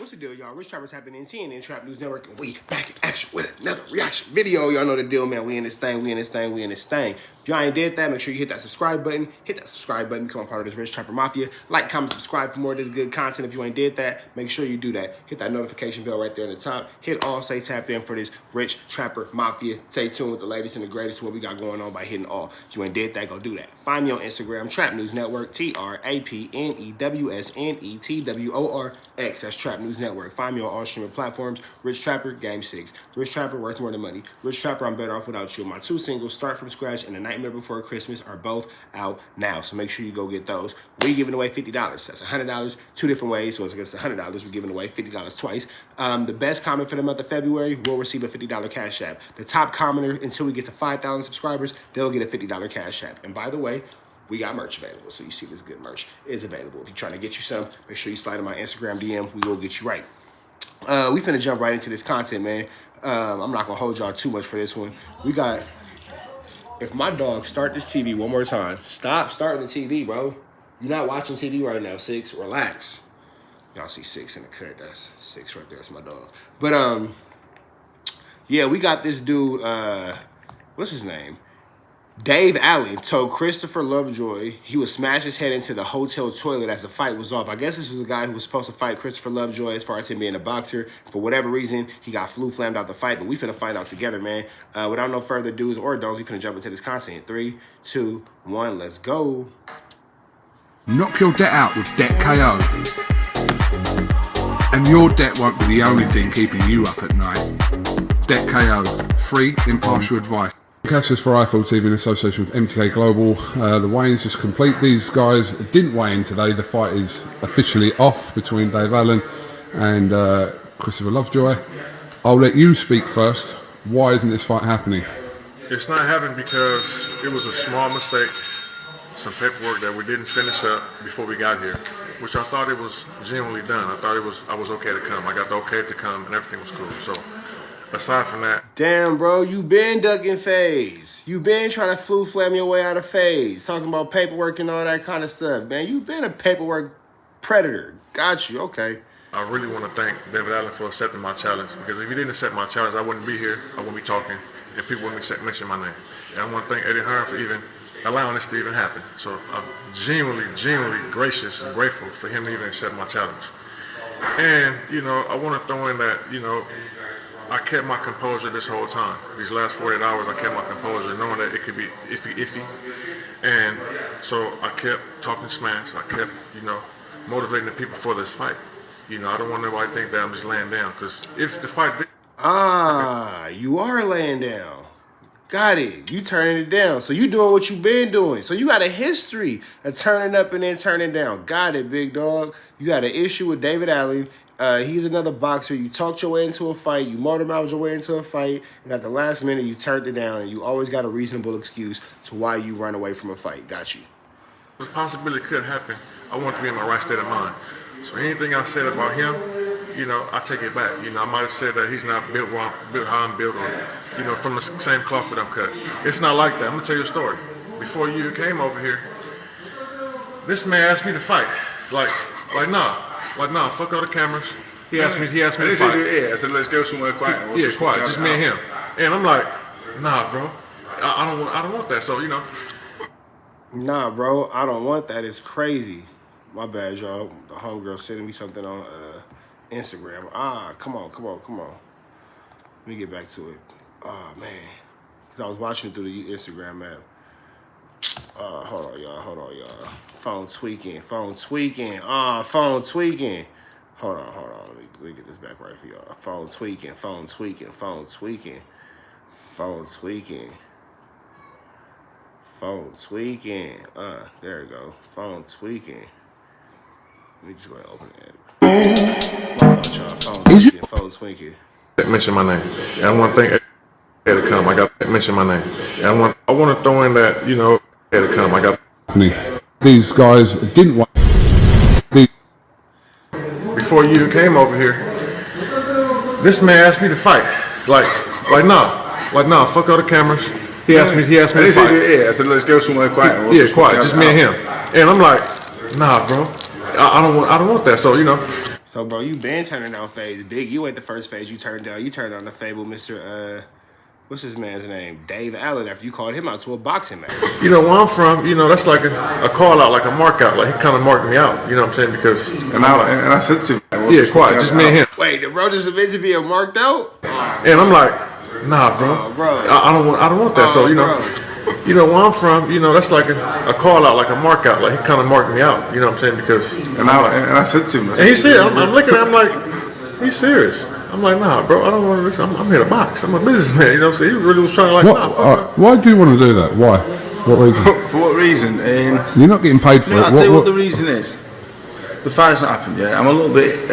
What's the deal, y'all? Rich Trapper tapping in TNN Trap News Network, and we back in action with another reaction video. Y'all know the deal, man. We in this thing, we in this thing, we in this thing. If y'all ain't did that, make sure you hit that subscribe button. Hit that subscribe button, become a part of this Rich Trapper Mafia. Like, comment, subscribe for more of this good content. If you ain't did that, make sure you do that. Hit that notification bell right there on the top. Hit all, say tap in for this Rich Trapper Mafia. Stay tuned with the latest and the greatest, what we got going on by hitting all. If you ain't did that, go do that. Find me on Instagram, Trap News Network, TRAPNEWSNETWORX. That's Trap News Network. Find me on all streaming platforms. Rich Trapper, Game 6. Rich Trapper, Worth More Than Money. Rich Trapper, I'm Better Off Without You. My two singles, Start From Scratch and The Nightmare Before Christmas, are both out now. So make sure you go get those. We giving away $50. That's $100, two different ways. So it's against $100. We're giving away $50 twice. The best comment for the month of February will receive a $50 cash app. The top commenter until we get to 5,000 subscribers, they'll get a $50 cash app. And by the way, we got merch available, so you see this good merch is available. If you're trying to get you some, make sure you slide in my Instagram DM. We will get you right. We finna jump right into this content, man. I'm not gonna hold y'all too much for this one. We got, if my dog start this TV one more time, stop starting the TV, bro. You're not watching TV right now, Six. Relax. Y'all see Six in the cut. That's Six right there. That's my dog. But yeah, we got this dude. What's his name? Dave Allen told Christopher Lovejoy he would smash his head into the hotel toilet as the fight was off. I guess this was a guy who was supposed to fight Christopher Lovejoy as far as him being a boxer. For whatever reason, he got flammed out the fight, but we finna find out together, man. Without no further do's or don'ts, we finna jump into this content. 3, 2, 1, let's go. Knock your debt out with Debt KO. And your debt won't be the only thing keeping you up at night. Debt KO. Free, impartial advice. Cancellation for iFall TV in association with MTK Global. The weigh-in's just complete. These guys didn't weigh in today. The fight is officially off between Dave Allen and Christopher Lovejoy. I'll let you speak first. Why isn't this fight happening? It's not happening because it was a small mistake, some paperwork that we didn't finish up before we got here, which I thought it was genuinely done. I thought I was okay to come. I got the okay to come and everything was cool. So aside from that. Damn, bro, you been ducking phase. You been trying to flam your way out of phase. Talking about paperwork and all that kind of stuff, man. You been a paperwork predator. Got you, okay. I really want to thank David Allen for accepting my challenge, because if he didn't accept my challenge, I wouldn't be here. I wouldn't be talking, and people wouldn't mention my name. And I want to thank Eddie Hearn for even allowing this to even happen. So I'm genuinely gracious and grateful for him to even accept my challenge. And, you know, I want to throw in that, you know, I kept my composure this whole time. These last 48 hours, I kept my composure, knowing that it could be iffy. And so I kept talking smash. I kept, you know, motivating the people for this fight. You know, I don't want nobody to think that I'm just laying down, because if the fight... you are laying down. Got it. You turning it down. So you doing what you been doing. So you got a history of turning up and then turning down. Got it, big dog. You got an issue with David Allen. He's another boxer. You talked your way into a fight. You motor-mouthed your way into a fight. And at the last minute, you turned it down. And you always got a reasonable excuse to why you run away from a fight. Got you. The possibility could happen. I want to be in my right state of mind. So anything I said about him, you know, I take it back. You know, I might have said that he's not built how I'm built, or, you know, from the same cloth that I'm cut. It's not like that. I'm going to tell you a story. Before you came over here, this man asked me to fight. Like, nah, fuck all the cameras. He asked me to fight. Yeah, I said, let's go somewhere quiet. Yeah, quiet, just me and him. And I'm like, nah, bro, I don't want that. So, you know. Nah, bro, I don't want that. It's crazy. My bad, y'all. The homegirl sending me something on Instagram. Come on. Let me get back to it. Oh, man. Because I was watching it through the Instagram app. Hold on, y'all. Phone tweaking. Phone tweaking. Hold on. Let me get this back right for y'all. Phone tweaking. There we go. Phone tweaking. Let me just go ahead and open it. Phone tweaking. Mention my name. And I want to thank Eddie to come. I got to mention my name. And I want to throw in that, you know, Eddie to come. I got. These guys didn't want. Before you came over here, this man asked me to fight. Like nah, fuck all the cameras. He asked me to fight. Yeah, I said, let's go somewhere quiet. Yeah, quiet, just me and him. And I'm like, nah, bro, I don't want that. So, you know. So, bro, you been turning down fades. Big, you ain't the first fade you turned down. You turned on the fable Mr. What's his man's name? Dave Allen, after you called him out to a boxing match. You know, where I'm from, you know, that's like a call out, like a mark out. Like, he kind of marked me out, you know what I'm saying? Because... And I said to him, yeah, quiet, just me and him. Wait, the bro just admitted to being marked out? And I'm like, nah, bro. I don't want that. So, you know, where I'm from, you know, that's like a call out, like a mark out. Like, he kind of marked me out, you know what I'm saying? Because... And I said to him... And he said, I'm looking at him like, he's serious. I'm like, nah, bro, I don't want to listen. I'm here to box. I'm a businessman, you know what I'm saying? He really was trying to, like, why do you want to do that? Why? What reason? For what reason? You're not getting paid for it. I'll tell you what the reason is. The fight's not happened yet. I'm a little bit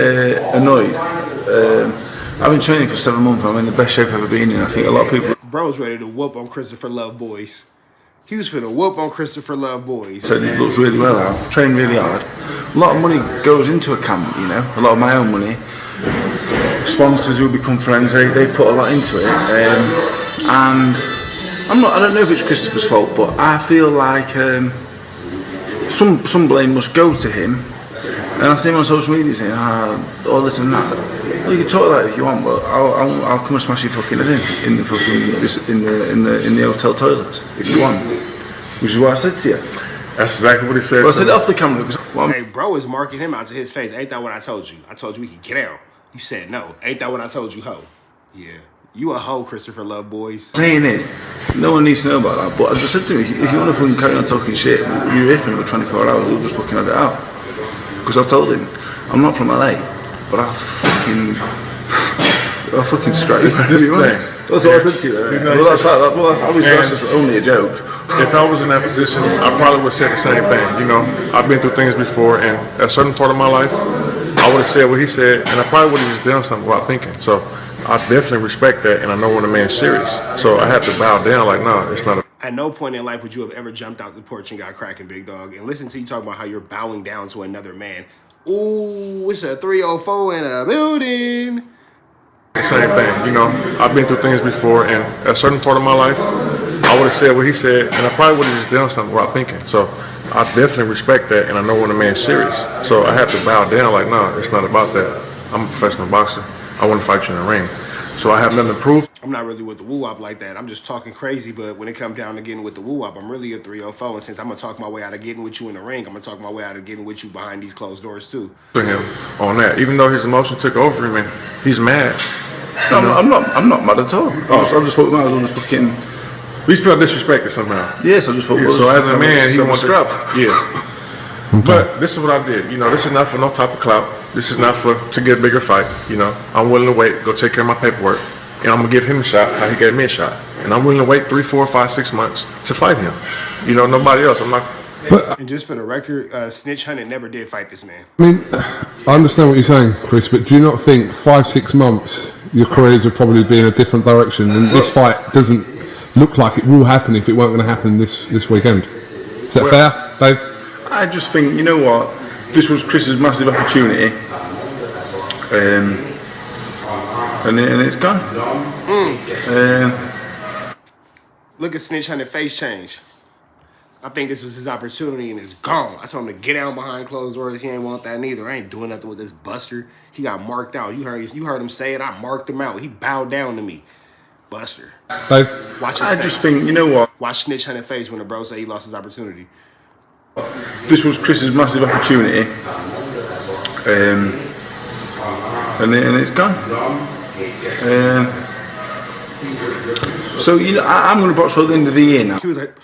annoyed. I've been training for 7 months. I'm in the best shape I've ever been in. I think a lot of people... Bro's ready to whoop on Christopher Love Boys. He was finna whoop on Christopher Love Boys. Said he looks really well. I've trained really hard. A lot of money goes into a camp, you know. A lot of my own money. Sponsors who become friends, they put a lot into it. And I don't know if it's Christopher's fault, but I feel like some blame must go to him. And I see him on social media saying, all this and that. Well, you can talk that if you want, but I'll come and smash your fucking head in the hotel toilets if you want. Which is what I said to you. That's exactly what he said. Well, I said it off the camera because hey, bro is marking him out to his face. Ain't that what I told you? I told you we could get out. You said no. Ain't that what I told you, ho? Yeah. You a hoe, Christopher Love Boys. Saying is, no one needs to know about that. But I just said to him, if you want to fucking carry on talking shit, you're here for another 24 hours. We'll just fucking have it out. Because I told him, I'm not from LA, but I'll fucking scratch you. That's what I said to you. Though, obviously that's just only a joke. If I was in that position, I probably would say the same thing. You know, I've been through things before, and at a certain part of my life, I would have said what he said, and I probably would have just done something without thinking. So I definitely respect that, and I know when a man's serious. So I have to bow down like, no, it's not a... At no point in life would you have ever jumped out the porch and got cracking, big dog. And listen to you talk about how you're bowing down to another man. Ooh, it's a 304 in a building. Same thing, you know, I've been through things before, and at a certain part of my life, I would have said what he said, and I probably would have just done something without thinking. So I definitely respect that, and I know when a man's serious. So I have to bow down like, no, it's not about that. I'm a professional boxer. I want to fight you in the ring. So I have nothing to prove. I'm not really with the woo-wop like that. I'm just talking crazy, but when it comes down to getting with the woo-wop, I'm really a 304. And since I'm going to talk my way out of getting with you in the ring, I'm going to talk my way out of getting with you behind these closed doors too. For him on that, even though his emotion took over him and he's mad. No, I'm not mad at all. I just thought we might as well just fucking... We felt disrespected somehow. Yes, I just thought... Yeah, so as a man, he wants scrap. Yeah. But this is what I did. You know, this is not for no type of clout. This is not to get a bigger fight. You know, I'm willing to wait, go take care of my paperwork, and I'm gonna give him a shot how he gave me a shot. And I'm willing to wait 3, 4, 5, 6 months to fight him. You know, nobody else. I'm not. And just for the record, Snitch Hunter never did fight this man. I mean, I understand what you're saying, Chris, but do you not think 5, 6 months your careers would probably be in a different direction, and this fight doesn't look like it will happen if it weren't going to happen this weekend? Is that fair, Dave? I just think, you know what, this was Chris's massive opportunity, and it's gone. Look at Snitch Hunter face change. I think this was his opportunity and it's gone. I told him to get down behind closed doors. He ain't want that neither. I ain't doing nothing with this buster. He got marked out. You heard him say it. I marked him out. He bowed down to me. Buster. Dave? Watch his I face. just think, you know what, Watch Snitch Hunter face when the bro said he lost his opportunity. this was Chris's massive opportunity, and it's gone. So, you know, I'm going to box for the end of the year now. He was like,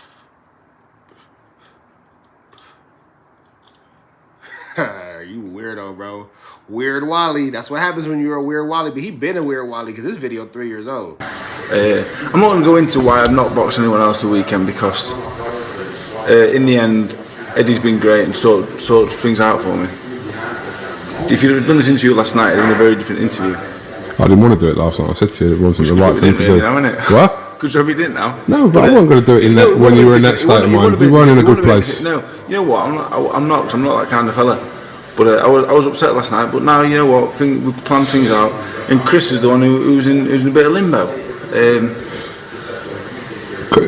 you weirdo, bro. Weird Wally. That's what happens when you're a weird Wally. But he been a weird Wally because this video 3 years old. I'm not going to go into why I've not boxed anyone else the weekend, because in the end, Eddie's been great and sorted things out for me. If you'd have done this interview last night, it'd have been a very different interview. I didn't want to do it last night. I said to you it wasn't the right thing to do. Now, innit? What? Good job you didn't now. No, but I wasn't going to do it in that when you were in that state of mind. You weren't in a good place. No, you know what? I'm not that kind of fella. But I was upset last night. But now, you know what? We planned things out, and Chris is the one who's in a bit of limbo.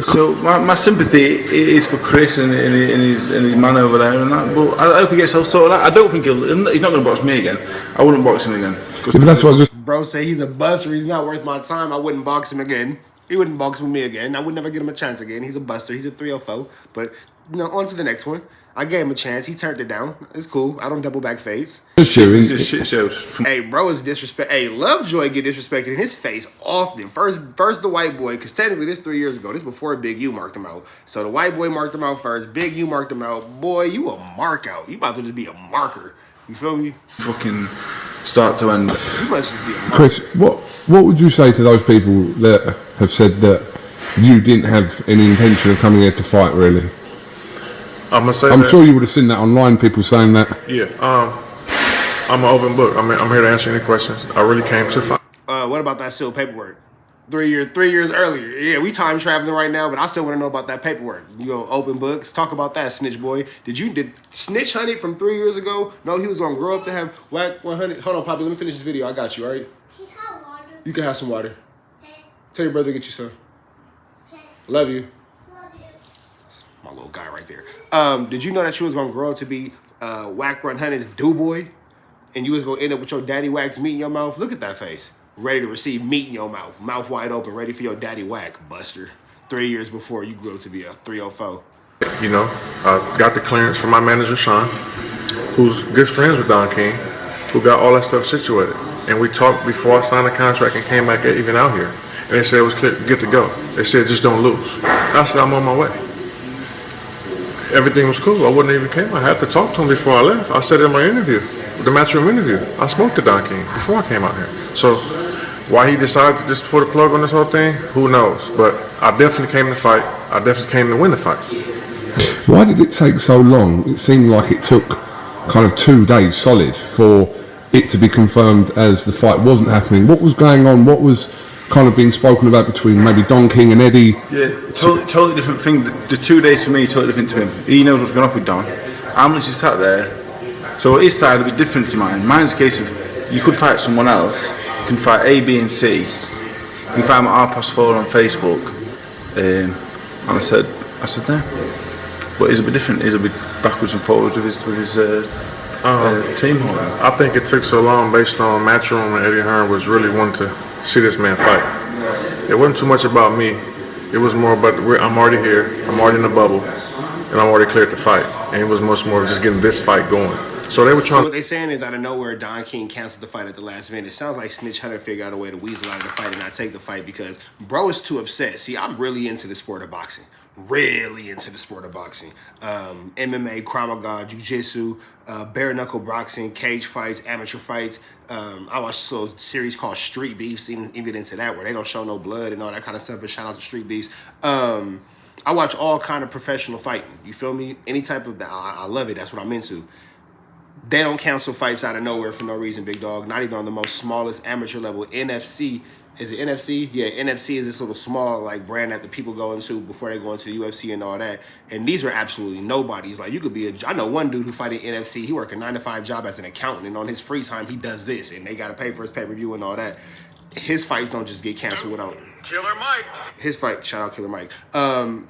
So my sympathy is for Chris and his man over there and that. But I hope he gets all sorted out. I don't think he's not going to box me again. I wouldn't box him again. Yeah, but that's what I just. Bro say he's a buster. He's not worth my time. I wouldn't box him again. He wouldn't box with me again. I would never give him a chance again. He's a buster. He's a 304. But on to the next one. I gave him a chance. He turned it down. It's cool. I don't double back fades. It's just shit shows. Hey, bro is disrespect. Hey, Lovejoy get disrespected in his face often. First the white boy, because technically this 3 years ago. This before Big U marked him out. So the white boy marked him out first. Big U marked him out. Boy, you a mark out. You about to just be a marker. You feel me? Fucking start to end. You must just be a marker. Chris, what would you say to those people that have said that you didn't have any intention of coming here to fight, really? I'm sure you would have seen that online, people saying that. Yeah, I'm an open book. I'm here to answer any questions. I really came to fight. What about that sealed paperwork? 3 years earlier. Yeah, we time traveling right now, but I still want to know about that paperwork. You go open books. Talk about that, Snitch boy. Did Snitch Hunted from 3 years ago? No, he was gonna grow up to have whack 100. Hold on, Poppy. Let me finish this video. I got you. All right. He got water. You can have some water. Okay. Tell your brother to get you some. Okay. Love you. Love you. My little guy right there. Did you know that you was gonna grow up to be Whack 100's do boy, and you was gonna end up with your daddy Wack's meat in your mouth? Look at that face. Ready to receive meat in your mouth wide open, ready for your daddy Whack, Buster. 3 years before you grew up to be a 304. You know, I got the clearance from my manager, Sean, who's good friends with Don King, who got all that stuff situated. And we talked before I signed the contract and came back even out here. And they said it was good to go. They said, just don't lose. I said, I'm on my way. Everything was cool. I wouldn't even came. I had to talk to him before I left. I said in my interview, the Matchroom interview, I smoked to Don King before I came out here. So why he decided to just put a plug on this whole thing, who knows? But I definitely came to fight. I definitely came to win the fight. Why did it take so long? It seemed like it took kind of 2 days solid for it to be confirmed as the fight wasn't happening. What was going on? What was kind of being spoken about between maybe Don King and Eddie? Yeah, totally different thing. The 2 days for me, totally different to him. He knows what's going on with Don. I'm literally sat there. So his side would be different to mine. Mine's a case of you could fight someone else. You can fight A, B, and C. You can fight him at 4:30 on Facebook. And I said no. But he's a bit different. He's a bit backwards and forwards with his team. I think it took so long based on Matchroom and Eddie Hearn was really wanting to see this man fight. It wasn't too much about me. It was more about I'm already here. I'm already in the bubble, and I'm already cleared to fight. And it was much more of just getting this fight going. So they were trying. So what they're saying is out of nowhere, Don King canceled the fight at the last minute. It sounds like Snitch Hunter figured out a way to weasel out of the fight and not take the fight because bro is too upset. See, I'm really into the sport of boxing. Really into the sport of boxing. MMA, Krav Maga, Jiu-Jitsu, bare knuckle boxing, cage fights, amateur fights. I watched a series called Street Beefs, even into that, where they don't show no blood and all that kind of stuff, but shout out to Street Beefs. I watch all kind of professional fighting. You feel me? Any type of that. I love it. That's what I'm into. They don't cancel fights out of nowhere for no reason, big dog. Not even on the most smallest amateur level. NFC, is it NFC? Yeah, NFC is this little small like brand that the people go into before they go into the UFC and all that. And these are absolutely nobodies. Like you could be I know one dude who fight in NFC. He work a 9-to-5 job as an accountant, and on his free time he does this, and they got to pay for his pay-per-view and all that. His fights don't just get canceled without. Killer Mike. His fight, shout out Killer Mike.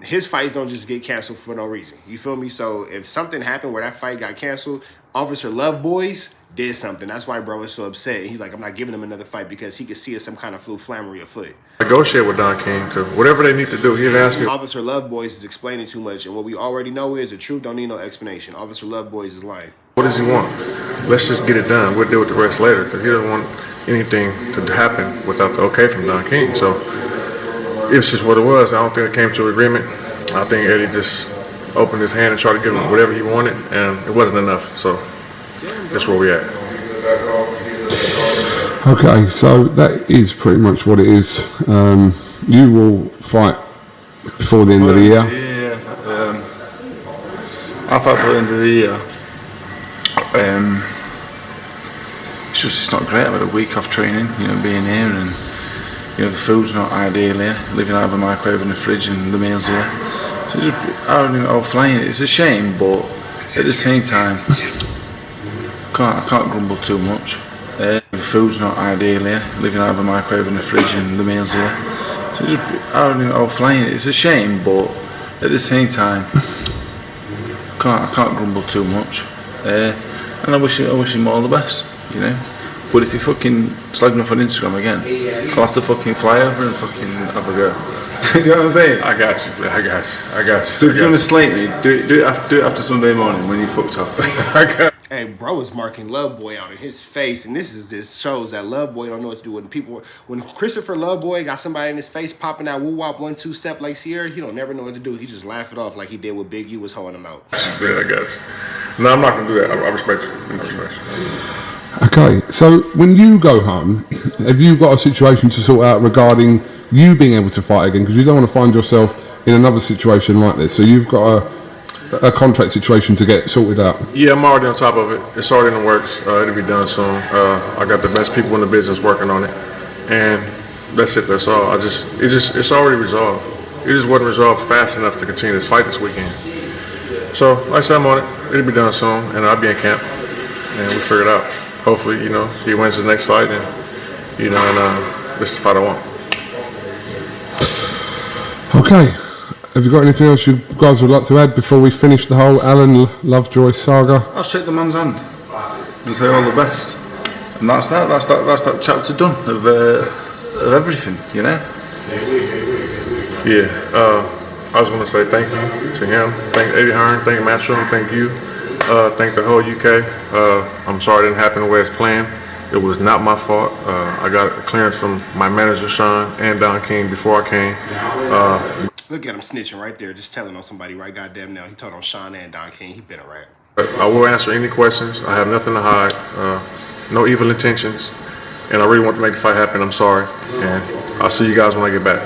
His fights don't just get canceled for no reason. You feel me? So if something happened where that fight got canceled, Officer Love Boys did something. That's why bro is so upset. He's like, I'm not giving him another fight because he could see some kind of flammery afoot. Negotiate with Don King to whatever they need to do. He didn't ask me. Officer Love Boys is explaining too much, and what we already know is the truth don't need no explanation. Officer Love Boys is lying. What does he want? Let's just get it done. We'll deal with the rest later because he doesn't want anything to happen without the okay from Don King. So it's just what it was. I don't think it came to an agreement. I think Eddie just opened his hand and tried to give him whatever he wanted, and it wasn't enough. So that's where we at. Okay, so that is pretty much what it is. You will fight before the end of the year. Yeah, I'll fight for the end of the year. It's not great. I've had a week off training, being here, and the food's not ideal here. Living out of a microwave and a fridge, and the meals here. So I'm flying. It's a shame, but at the same time, I can't grumble too much. The food's not ideal here. Living out of a microwave and a fridge, and the meals here. I'll flying it. It's a shame, but at the same time, I can't grumble too much. And I wish him all the best, you know. But if you fucking slag me off on Instagram again, I'll have to fucking fly over and fucking have a go. Do you know what I'm saying? I got you. So if you're gonna slate me, do it after Sunday morning when you fucked off. Hey, bro is marking Love Boy out in his face, and this shows that Love Boy don't know what to do when Christopher Love Boy got somebody in his face popping out woo wop 1-2 step like Sierra. He don't never know what to do. He just laugh it off like he did when Big U was hoeing him out. Yeah, I guess. No, I'm not gonna do that. I respect you. I respect you. Okay, so when you go home, have you got a situation to sort out regarding you being able to fight again? Because you don't want to find yourself in another situation like this. So you've got a contract situation to get sorted out. Yeah, I'm already on top of it. It's already in the works. It'll be done soon. I got the best people in the business working on it, and that's it. That's all. It's already resolved. It just wasn't resolved fast enough to continue this fight this weekend. So, like I said, I'm on it. It'll be done soon, and I'll be in camp, and we figure it out. Hopefully, he wins his next fight, and this is the fight I want. Okay. Have you got anything else you guys would like to add before we finish the whole Alan Lovejoy saga? I'll shake the man's hand and say all the best, and that's that chapter done of everything, you know. Yeah. I was going to say thank you to him. Thank Eddie Hearn. Thank Matchroom. Thank you. Thank the whole UK. I'm sorry it didn't happen the way it's planned. It was not my fault. I got a clearance from my manager Sean and Don King before I came. Look at him snitching right there, just telling on somebody right goddamn now. He told on Sean and Don King. He been a rat. I will answer any questions. I have nothing to hide. No evil intentions. And I really want to make the fight happen. I'm sorry. And I'll see you guys when I get back.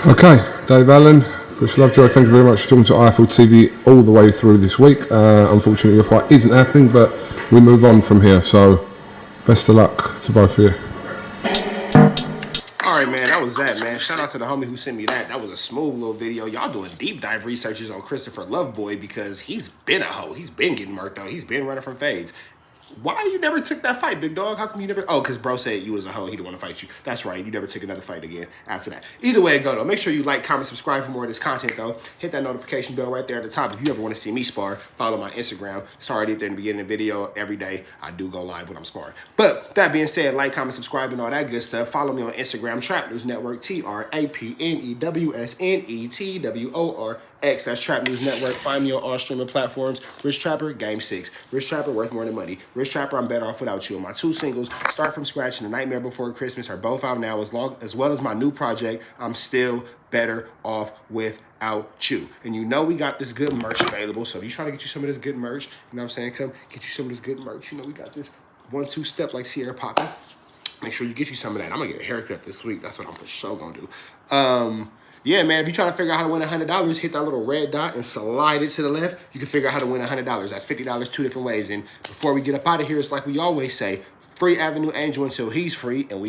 Okay, Dave Allen, Chris Lovejoy, thank you very much for talking to IFL TV all the way through this week. Unfortunately, your fight isn't happening, but we move on from here. So, best of luck to both of you. All right, man, that was that, man. Shout out to the homie who sent me that. That was a smooth little video. Y'all doing deep dive researches on Christopher Loveboy because he's been a hoe. He's been getting murked out. He's been running from fades. Why you never took that fight, big dog? How come you never... Oh, because bro said you was a hoe. He didn't want to fight you. That's right. You never took another fight again after that. Either way it go, though. Make sure you like, comment, subscribe for more of this content, though. Hit that notification bell right there at the top. If you ever want to see me spar, follow my Instagram. Sorry at the beginning of the video. Every day, I do go live when I'm sparring. But that being said, like, comment, subscribe, and all that good stuff. Follow me on Instagram, Trap News Network, TRAPNEWSNETWORX. That's Trap News Network. Find me on all streaming platforms. Rich Trapper, Game 6. Rich Trapper, Worth More Than Money. Rich Trapper, I'm Better Off Without You. My two singles, Start From Scratch and The Nightmare Before Christmas, are both out now, as well as my new project, I'm Still Better Off Without You. And you know we got this good merch available, so if you're trying to get you some of this good merch, you know what I'm saying, come get you some of this good merch. You know we got this 1-2 step like Sierra popping. Make sure you get you some of that. I'm going to get a haircut this week. That's what I'm for sure going to do. Yeah, man, if you're trying to figure out how to win $100, hit that little red dot and slide it to the left. You can figure out how to win $100. That's $50 two different ways. And before we get up out of here, it's like we always say, free Avenue Angel until he's free. And we